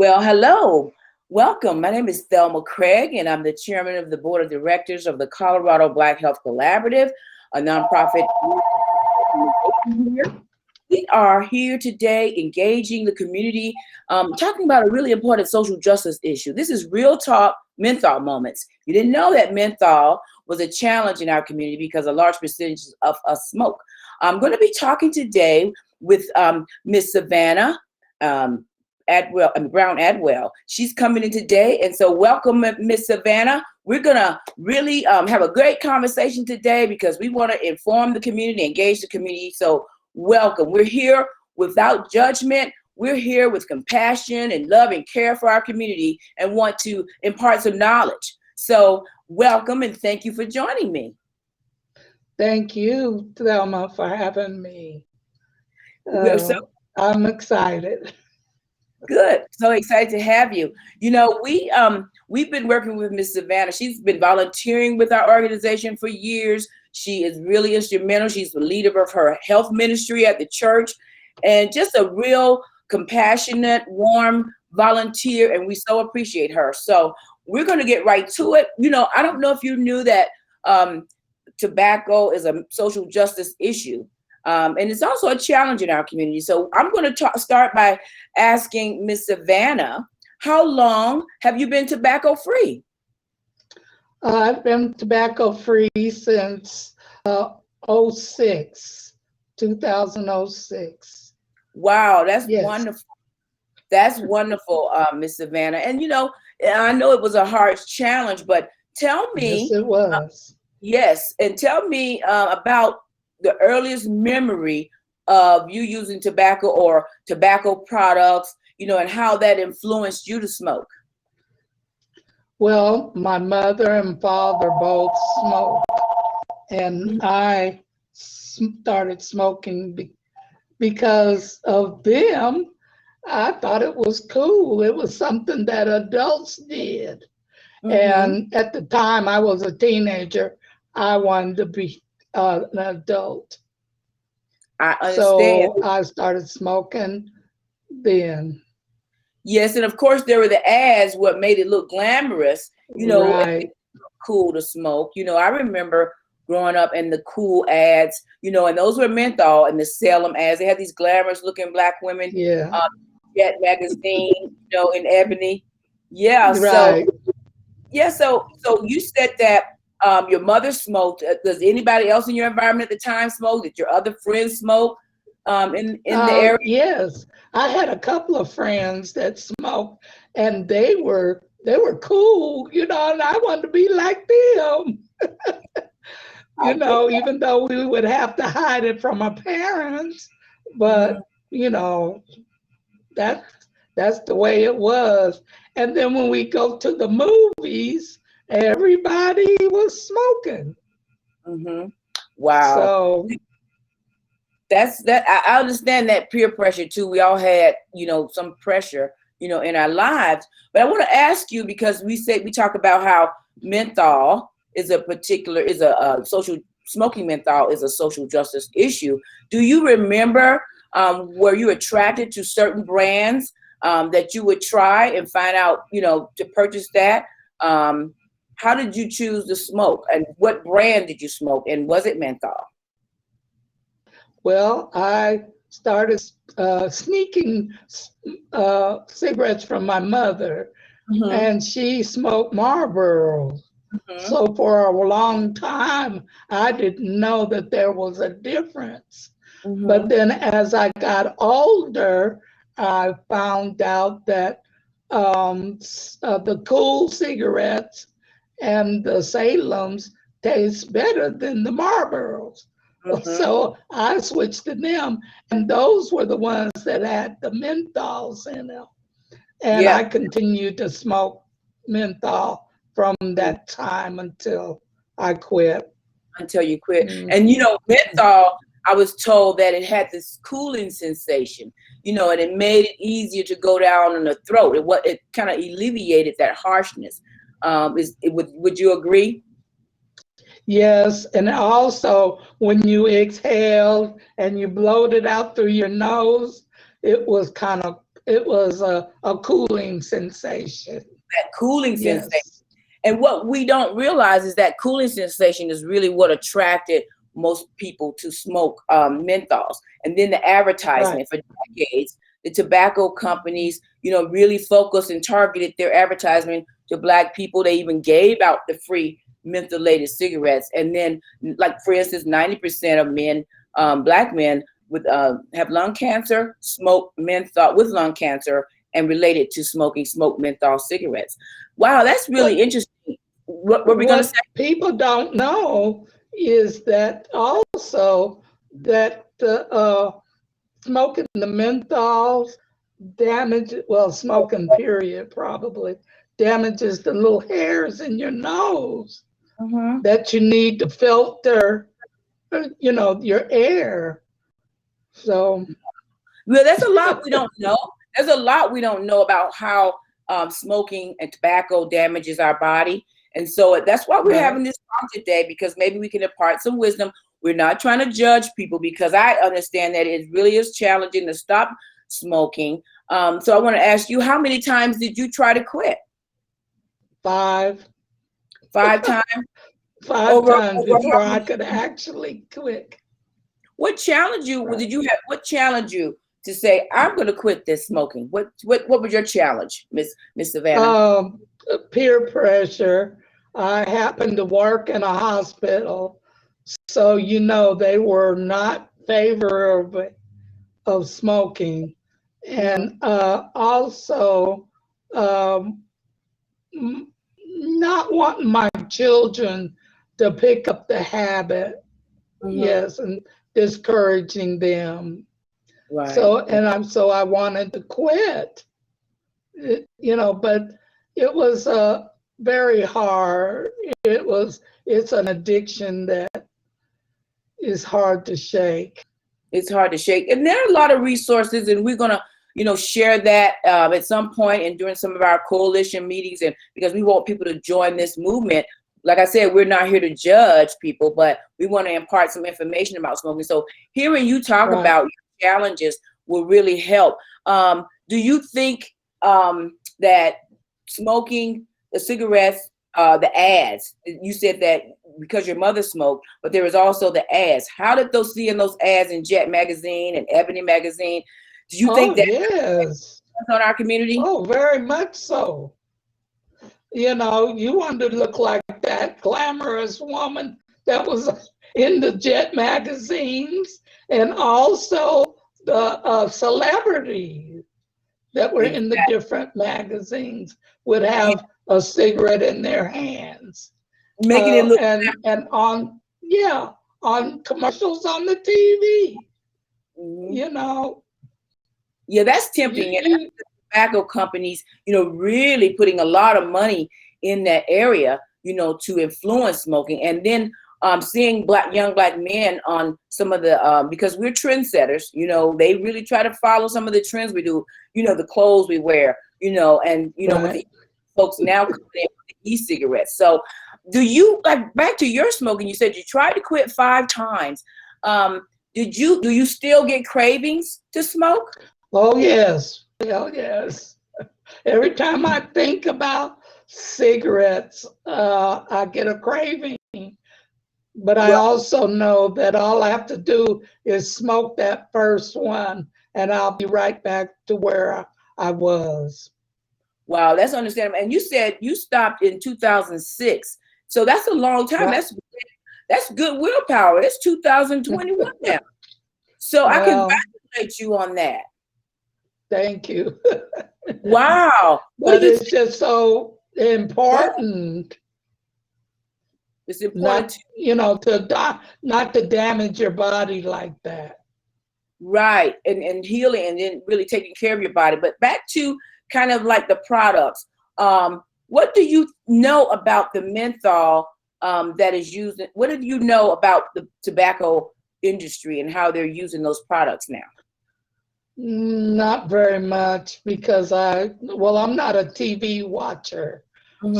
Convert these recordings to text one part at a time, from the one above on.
Well, hello. Welcome. My name is Thelma Craig, and I'm the chairman of the board of directors of the Colorado Black Health Collaborative, a nonprofit organization. We are here today engaging the community, talking about a really important social justice issue. This is Real Talk Menthol Moments. You didn't know that menthol was a challenge in our community because a large percentage of us smoke. I'm going to be talking today with Miss Savannah Brown-Atwell. She's coming in today, and so welcome, Miss Savannah. We're gonna really have a great conversation today because we want to inform the community, engage the community. So welcome. We're here without judgment. We're here with compassion and love and care for our community and want to impart some knowledge. So welcome and thank you for joining me. Thank you, Thelma, for having me. I'm excited. Good. So excited to have you. You know, we've been working with Miss Savannah. She's been volunteering with our organization for years. She is really instrumental. She's the leader of her health ministry at the church and just a real compassionate, warm volunteer, and we so appreciate her. So we're going to get right to it. You know, I don't know if you knew that tobacco is a social justice issue. And it's also a challenge in our community. So I'm going to start by asking Miss Savannah, how long have you been tobacco free? I've been tobacco free since 2006. Wow, that's Yes. wonderful. That's wonderful, Miss Savannah. And you know, I know it was a hard challenge, but tell me. Yes, it was. Yes, and tell me about the earliest memory of you using tobacco or tobacco products, you know, and how that influenced you to smoke. Well, my mother and father both smoked, and I started smoking because of them. I thought it was cool. It was something that adults did. And at the time I was a teenager, I wanted to be an adult. I understand. So I started smoking then. Yes, and of course there were the ads, what made it look glamorous, you know, Right. cool to smoke. You know, I remember growing up in the cool ads, you know, and those were menthol and the Salem ads. They had these glamorous looking black women. Yeah. Jet magazine, you know, in Ebony. Yeah. Right. So you said that your mother smoked. Does anybody else in your environment at the time smoke? Did your other friends smoke in the area? Yes. I had a couple of friends that smoked and they were cool, you know, and I wanted to be like them. You know, even though we would have to hide it from our parents, but you know, that's the way it was. And then when we go to the movies, everybody was smoking. Wow. So that's that. I understand that peer pressure too. We all had, you know, some pressure, you know, in our lives. But I want to ask you, because we talk about how menthol is a social smoking menthol is a social justice issue. Do you remember were you attracted to certain brands that you would try and find out, you know, to purchase that? How did you choose to smoke, and what brand did you smoke, and was it menthol? well, I started sneaking cigarettes from my mother, and she smoked Marlboro. So for a long time, I didn't know that there was a difference. But then as I got older, I found out that the cool cigarettes and the Salems taste better than the Marlboros. So I switched to them, and those were the ones that had the menthols in them. And I continued to smoke menthol from that time until I quit. Until you quit. And you know, menthol, I was told that it had this cooling sensation, you know, and it made it easier to go down in the throat. It kind of alleviated that harshness. Would you agree? Yes, and also when you exhaled and you blowed it out through your nose, it was kind of it was a cooling sensation. That cooling sensation. Yes. And what we don't realize is that cooling sensation is really what attracted most people to smoke menthols. And then the advertisement for decades, the tobacco companies, really focused and targeted their advertisement to Black people. They even gave out the free mentholated cigarettes. And then, like, for instance, 90% of men, Black men with have lung cancer, smoke menthol with lung cancer, and related to smoke menthol cigarettes. Wow, that's really interesting. What were we going to say? People don't know is that also that the smoking the menthols smoking period probably damages the little hairs in your nose that you need to filter, your air. So, well, there's a lot we don't know. There's a lot we don't know about how smoking and tobacco damages our body. And so that's why we're having this talk today, because maybe we can impart some wisdom. We're not trying to judge people, because I understand that it really is challenging to stop smoking. So I want to ask you, how many times did you try to quit? 5. 5 times? 5 times before I could actually quit. What challenged you? What challenged you to say, I'm going to quit this smoking? What was your challenge, Miss Savannah? Peer pressure. I happened to work in a hospital, so they were not favorable of smoking, and also not wanting my children to pick up the habit. Yes, and discouraging them. Right. So I wanted to quit. But it was very hard. It's an addiction that is hard to shake. It's hard to shake. And there are a lot of resources, and we're going to, share that at some point and during some of our coalition meetings, and because we want people to join this movement. Like I said, we're not here to judge people, but we want to impart some information about smoking. So hearing you talk about your challenges will really help. Do you think that smoking the cigarettes, the ads, you said that because your mother smoked, but there was also the ads. How did those ads in Jet magazine and Ebony magazine? Do you think that yes, on our community? Oh, very much so. You wanted to look like that glamorous woman that was in the Jet magazines, and also the celebrities that were in the different magazines would have a cigarette in their hands, making it look and on commercials on the TV. Yeah, that's tempting. And tobacco companies, really putting a lot of money in that area, to influence smoking. And then seeing young black men on some of the, because we're trendsetters, they really try to follow some of the trends we do, the clothes we wear, and, with the folks now coming in with the e-cigarettes. So do you, back to your smoking, you said you tried to quit 5 times. Do you still get cravings to smoke? Oh, yes. Oh, yes. Every time I think about cigarettes, I get a craving. But I also know that all I have to do is smoke that first one, and I'll be right back to where I was. Wow, that's understandable. And you said you stopped in 2006. So that's a long time. Right. That's good willpower. It's 2021 now. So I congratulate you on that. Thank you. Wow. But it's just so important. It's important, not to damage your body like that. Right, and healing, and then really taking care of your body. But back to kind of like the products. What do you know about the menthol that is used? What do you know about the tobacco industry and how they're using those products now? Not very much, because I'm not a TV watcher.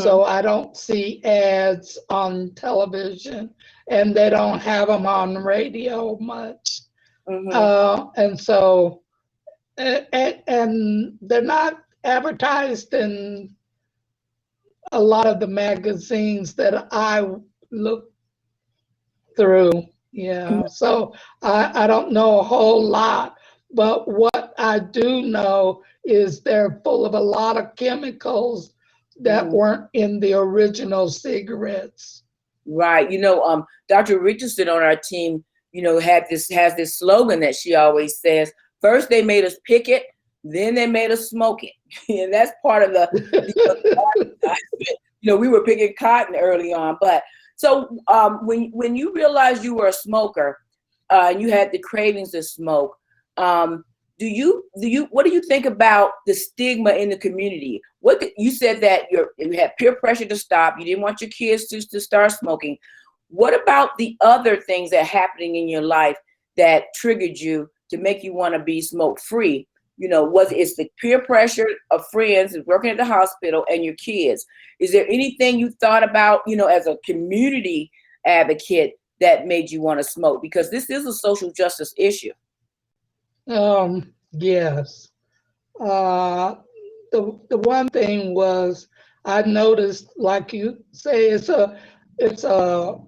So I don't see ads on television, and they don't have them on radio much. And so and they're not advertised in a lot of the magazines that I look through. Yeah, so I don't know a whole lot, but what I do know is they're full of a lot of chemicals that Mhm. weren't in the original cigarettes. Right. Dr. Richardson on our team, has this slogan that she always says, first they made us pick it, then they made us smoke it. And that's part of we were picking cotton early on. But so when you realized you were a smoker, and you had the cravings to smoke, what do you think about the stigma in the community? You said that you had peer pressure to stop. You didn't want your kids to start smoking. What about the other things that are happening in your life that triggered you to make you want to be smoke free? It's the peer pressure of friends working at the hospital and your kids? Is there anything you thought about, as a community advocate that made you want to smoke? Because this is a social justice issue. Yes. Uh, the one thing was I noticed, like you say, it's a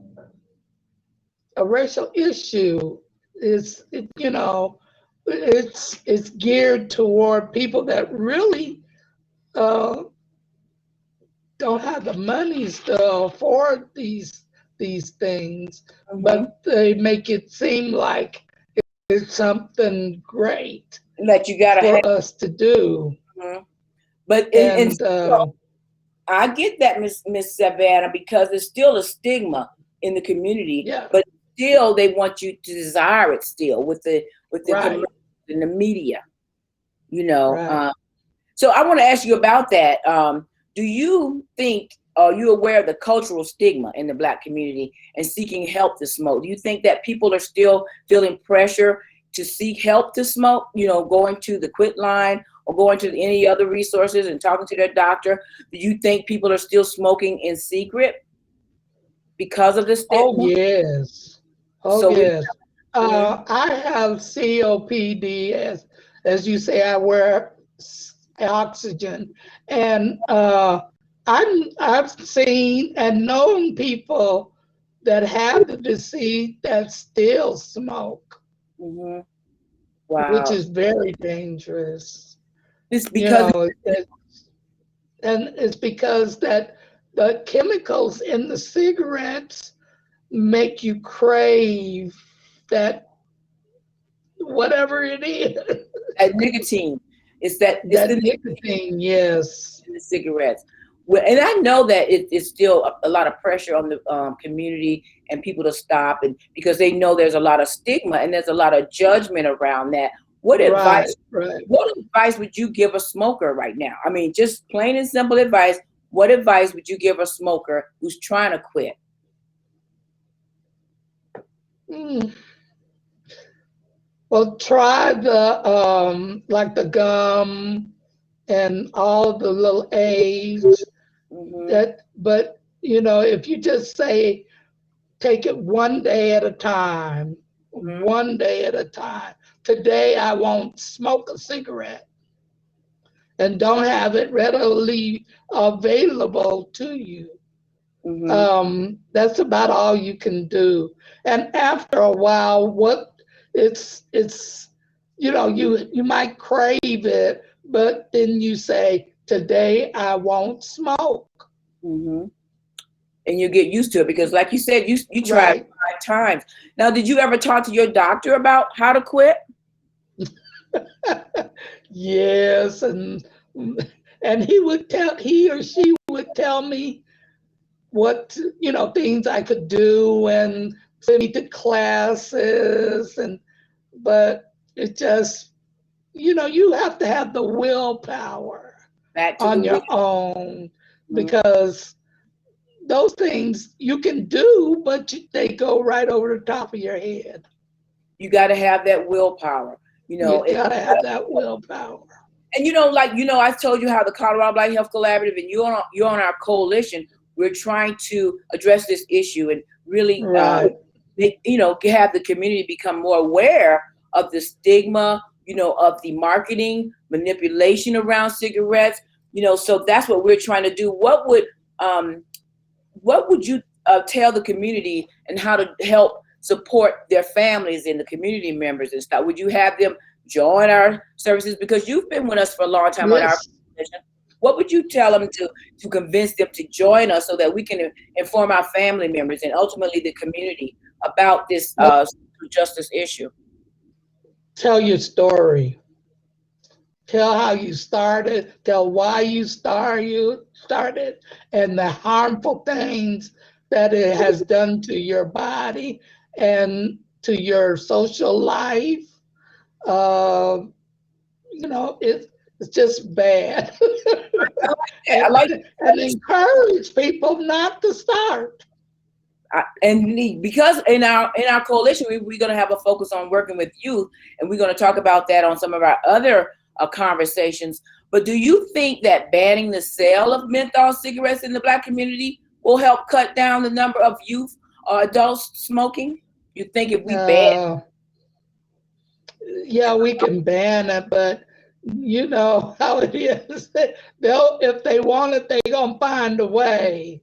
racial issue. It's geared toward people that really uh, don't have the monies to afford these things, Mm-hmm. but they make it seem like it's something great That you gotta have. for us to do. Mhm. But and And still, I get that, Miss Savannah, because there's still a stigma in the community, yeah, but still they want you to desire it still with the right, commercials and the media, you know. right. So I want to ask you about that. Do you think, are you aware of the cultural stigma in the Black community and seeking help to smoke? Do you think that people are still feeling pressure to seek help to smoke, going to the quit line or going to any other resources and talking to their doctor? Do you think people are still smoking in secret because of the Oh stigma? yes, oh So we, yes. mhm, I have COPD, as you say. I wear oxygen, and I've seen and known people that have the disease that still smoke, mhm. which Wow. is very dangerous. It's You because, know, and it's because that the chemicals in the cigarettes make you crave that whatever it is, that nicotine. It's that the nicotine. Yes, in the cigarettes. Well, and I know that it's still a lot of pressure on the community and people to stop, and because they know there's a lot of stigma and there's a lot of judgment around that. What right, advice? right. What advice would you give a smoker right now? I mean, just plain and simple advice. What advice would you give a smoker who's trying to quit? Mm. Well, try the like the gum and all the little aids. Hmm. But if you just say take it one day at a time, Hmm. one day at a time. Today I won't smoke a cigarette, and don't have it readily available to you. Hmm. That's about all you can do. And after a while, it's you might crave it, but then you say, today I won't smoke. Hmm. And you get used to it because, like you said, you tried Right. 5 times. Now, did you ever talk to your doctor about how to quit? Yes, and he or she would tell me what things I could do and send me to classes, but it just you have to have the willpower Back to the on will. your own, because those things you can do, but they go right over the top of your head. You got to have that willpower, You it, gotta have that willpower. and I told you how the Colorado Black Health Collaborative and you're on our coalition. We're trying to address this issue and really, Right. have the community become more aware of the stigma, of the marketing manipulation around cigarettes. So that's what we're trying to do. What would you tell the community and how to help support their families and the community members and stuff? Would you have them join our services, because you've been with us for a long time on our position? What would you tell them to convince them to join us so that we can inform our family members and ultimately the community about this justice issue? Tell your story. Tell how you started. Tell why you started, and the harmful things that it has done to your body and to your social life. It's just bad. I like that. And encourage people not to start. Because in our coalition, we're going to have a focus on working with youth, and we're going to talk about that on some of our other conversations. But do you think that banning the sale of menthol cigarettes in the Black community will help cut down the number of youth or adults smoking? You think if we ban? Yeah, we can ban it, but you know how it is. If they want it, they're gonna find a way.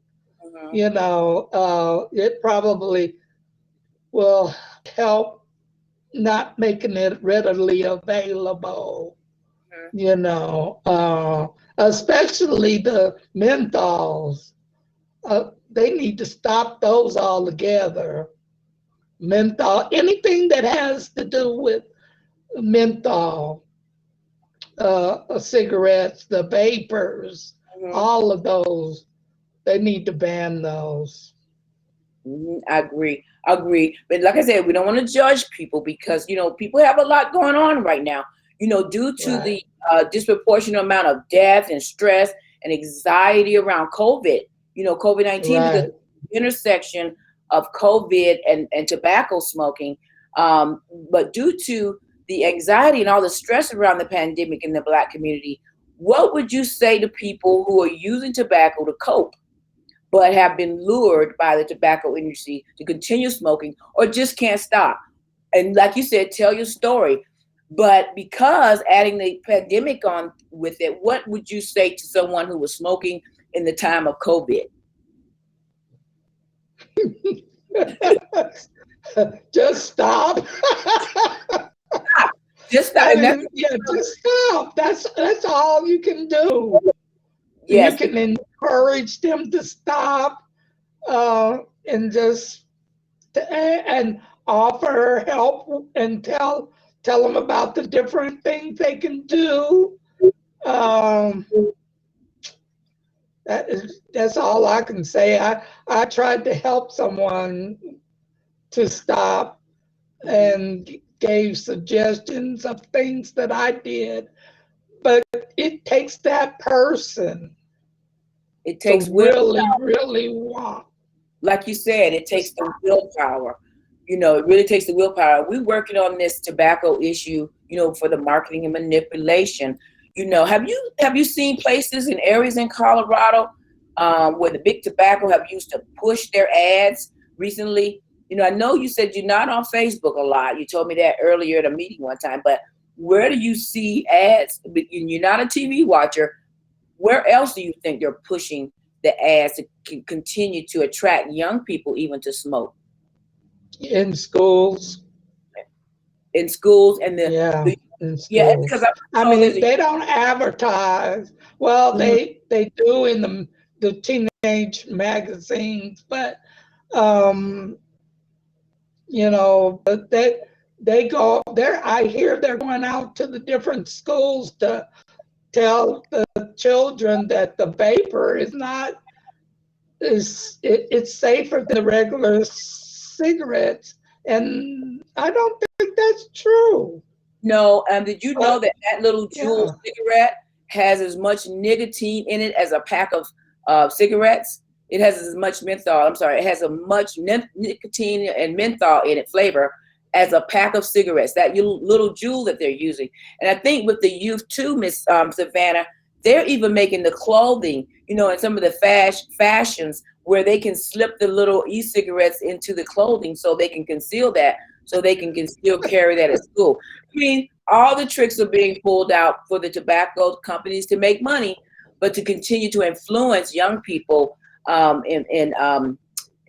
It probably will help not making it readily available. Especially the menthols. They need to stop those altogether. Menthol, anything that has to do with menthol, cigarettes, the vapors, all of those, they need to ban those. I agree. But like I said, we don't want to judge people because, people have a lot going on right now, due to the disproportionate amount of death and stress and anxiety around COVID, COVID-19, because the intersection of COVID and tobacco smoking. But due to the anxiety and all the stress around the pandemic in the Black community, what would you say to people who are using tobacco to cope, but have been lured by the tobacco industry to continue smoking or just can't stop? And like you said, tell your story. But because adding the pandemic on with it, what would you say to someone who was smoking in the time of COVID? Just stop. Just stop. Just stop. That's all you can do. Yes. You can encourage them to stop, and offer help and tell them about the different things they can do. That's all I can say. I tried to help someone to stop and gave suggestions of things that I did, but it takes that person. It takes really want. Like you said, it takes the willpower. It really takes the willpower. We're working on this tobacco issue, for the marketing and manipulation. Have you seen places in areas in Colorado where the big tobacco have used to push their ads recently? I know you said you're not on Facebook a lot. You told me that earlier at a meeting one time, but where do you see ads? You're not a TV watcher. Where else do you think they're pushing the ads to continue to attract young people even to smoke? In schools. In schools and in schools. Because they don't advertise. Well, they do in the teenage magazines, but but they go there. I hear they're going out to the different schools to tell the children that the vapor it's safer than the regular cigarettes, and I don't think that's true. No, did you know that little Juul cigarette has as much nicotine in it as a pack of cigarettes? It has as much menthol. I'm sorry, it has as much nicotine and menthol in it flavor as a pack of cigarettes. That little Juul that they're using, and I think with the youth too, Miss Savannah, they're even making the clothing, and some of the fashions where they can slip the little e-cigarettes into the clothing so they can conceal that, so they can still carry that at school. I mean, All the tricks are being pulled out for the tobacco companies to make money, but to continue to influence young people in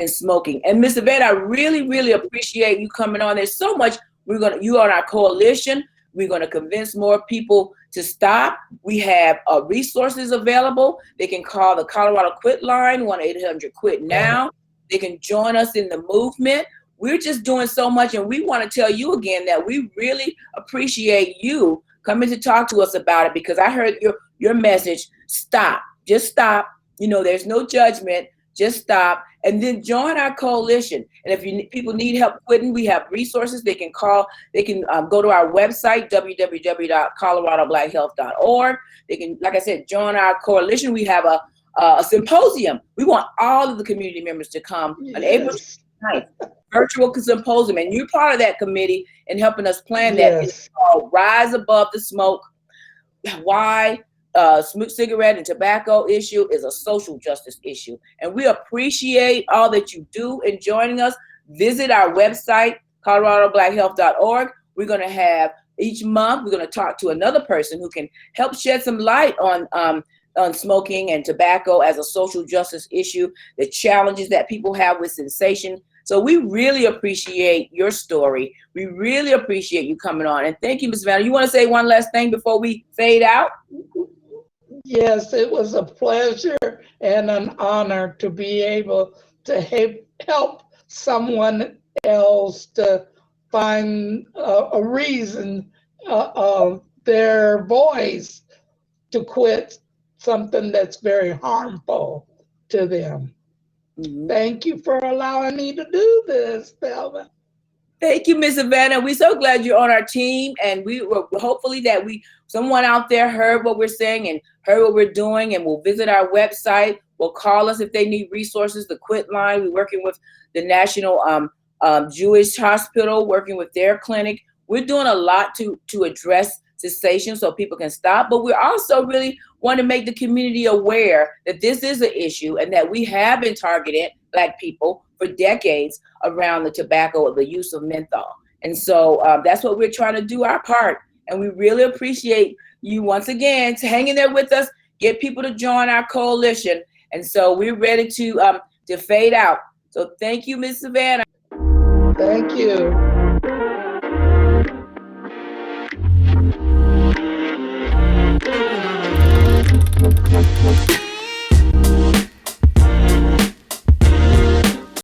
smoking. And Ms. Savannah, I really, really appreciate you coming on. There's so much you on our coalition. We're going to convince more people to stop. We have resources available. They can call the Colorado Quit line, 1-800-QUIT-NOW. They can join us in the movement. We're just doing so much, and we want to tell you again that we really appreciate you coming to talk to us about it, because I heard your message. Stop. Just stop. There's no judgment. Just stop, and then join our coalition. And if people need help quitting, we have resources. They can call. They can go to our website, www.coloradoblackhealth.org. They can, like I said, join our coalition. We have a symposium. We want all of the community members to come on April 29th, virtual symposium, and you're part of that committee and helping us plan that. It's called Rise Above the Smoke. Why? Cigarette and tobacco issue is a social justice issue, and we appreciate all that you do in joining us. Visit our website, coloradoblackhealth.org. We're going to have each month, we're going to talk to another person who can help shed some light on smoking and tobacco as a social justice issue, the challenges that people have with cessation. So we really appreciate your story. We really appreciate you coming on, and thank you, Ms. Savannah. You want to say one last thing before we fade out? Yes, it was a pleasure and an honor to be able to help someone else to find a reason, their voice, to quit something that's very harmful to them. Mm-hmm. Thank you for allowing me to do this, Thelma. Thank you, Ms. Savannah. We're so glad you're on our team, and we were hopefully that someone out there heard what we're saying and heard what we're doing, and will visit our website. Will call us if they need resources. The Quit line. We're working with the National Jewish Hospital, working with their clinic. We're doing a lot to address cessation so people can stop, but we also really want to make the community aware that this is an issue and that we have been targeted, Black people, for decades around the tobacco or the use of menthol. And so that's what we're trying to do our part. And we really appreciate you once again to hang in there with us, get people to join our coalition. And so we're ready to fade out. So thank you, Ms. Savannah. Thank you. Thank you.